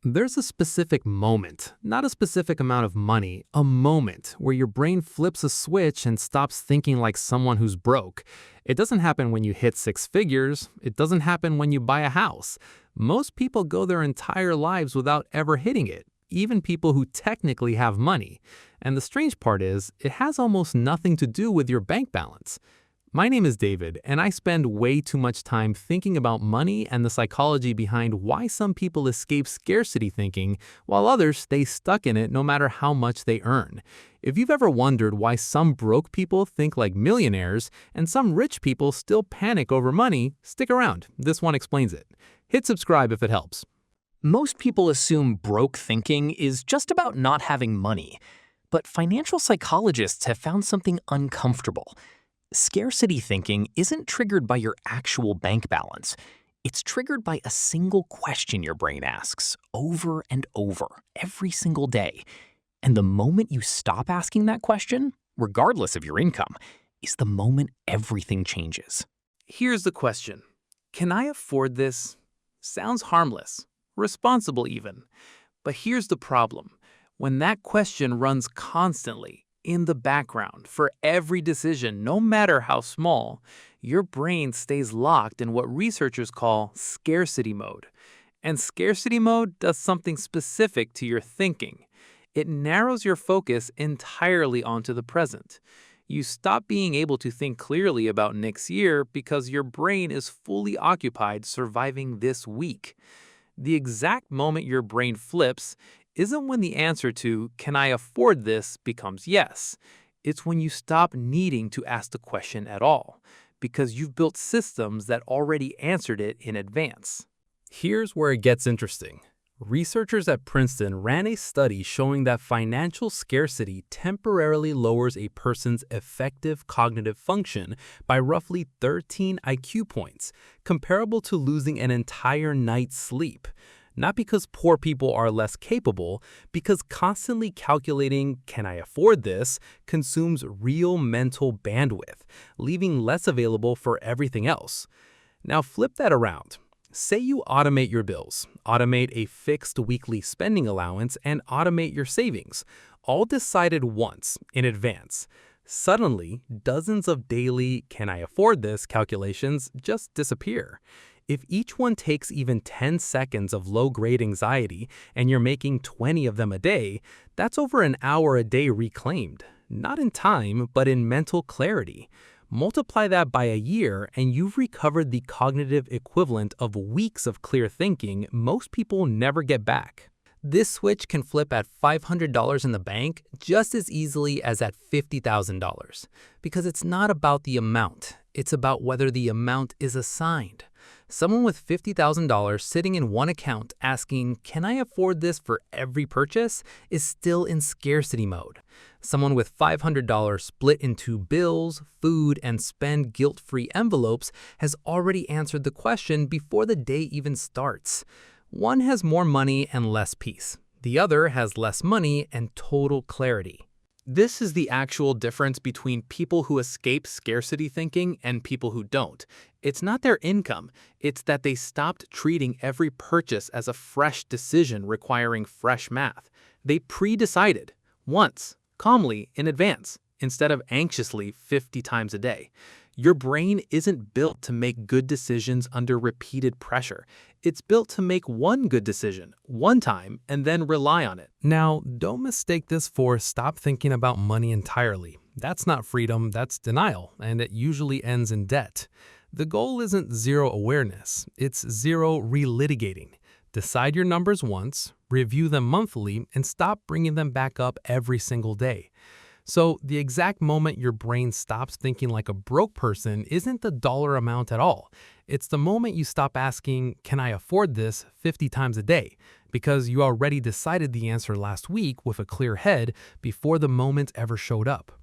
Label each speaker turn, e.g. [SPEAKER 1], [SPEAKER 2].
[SPEAKER 1] There's a specific moment, not a specific amount of money, a moment where your brain flips a switch and stops thinking like someone who's broke. It doesn't happen when you hit six figures. It doesn't happen when you buy a house. Most people go their entire lives without ever hitting it, even people who technically have money. And the strange part is, it has almost nothing to do with your bank balance. My name is David, and I spend way too much time thinking about money and the psychology behind why some people escape scarcity thinking while others stay stuck in it no matter how much they earn. If you've ever wondered why some broke people think like millionaires and some rich people still panic over money, stick around. This one explains it. Hit subscribe if it helps.
[SPEAKER 2] Most people assume broke thinking is just about not having money, but financial psychologists have found something uncomfortable. Scarcity thinking isn't triggered by your actual bank balance. It's triggered by a single question your brain asks over and over every single day. And the moment you stop asking that question, regardless of your income, is the moment everything changes.
[SPEAKER 1] Here's the question. Can I afford this? Sounds harmless, responsible even. But here's the problem. When that question runs constantly, in the background, for every decision, no matter how small, your brain stays locked in what researchers call scarcity mode. And scarcity mode does something specific to your thinking. It narrows your focus entirely onto the present. You stop being able to think clearly about next year because your brain is fully occupied surviving this week. The exact moment your brain flips isn't when the answer to, "Can I afford this?" becomes yes. It's when you stop needing to ask the question at all, because you've built systems that already answered it in advance. Here's where it gets interesting. Researchers at Princeton ran a study showing that financial scarcity temporarily lowers a person's effective cognitive function by roughly 13 IQ points, comparable to losing an entire night's sleep. Not because poor people are less capable, because constantly calculating, "Can I afford this?" consumes real mental bandwidth, leaving less available for everything else. Now flip that around. Say you automate your bills, automate a fixed weekly spending allowance, and automate your savings, all decided once, in advance. Suddenly, dozens of daily "Can I afford this?" calculations just disappear. If each one takes even 10 seconds of low-grade anxiety and you're making 20 of them a day, that's over an hour a day reclaimed. Not in time, but in mental clarity. Multiply that by a year and you've recovered the cognitive equivalent of weeks of clear thinking most people never get back. This switch can flip at $500 in the bank just as easily as at $50,000. Because it's not about the amount, it's about whether the amount is assigned. Someone with $50,000 sitting in one account asking, "Can I afford this for every purchase?" is still in scarcity mode. Someone with $500 split into bills, food, and spend guilt-free envelopes has already answered the question before the day even starts. One has more money and less peace. The other has less money and total clarity. This is the actual difference between people who escape scarcity thinking and people who don't. It's not their income, it's that they stopped treating every purchase as a fresh decision requiring fresh math. They pre-decided, once, calmly, in advance, instead of anxiously 50 times a day. Your brain isn't built to make good decisions under repeated pressure. It's built to make one good decision, one time, and then rely on it. Now, don't mistake this for stop thinking about money entirely. That's not freedom, that's denial, and it usually ends in debt. The goal isn't zero awareness, it's zero relitigating. Decide your numbers once, review them monthly, and stop bringing them back up every single day. So the exact moment your brain stops thinking like a broke person isn't the dollar amount at all. It's the moment you stop asking, "Can I afford this?" 50 times a day, because you already decided the answer last week with a clear head before the moment ever showed up.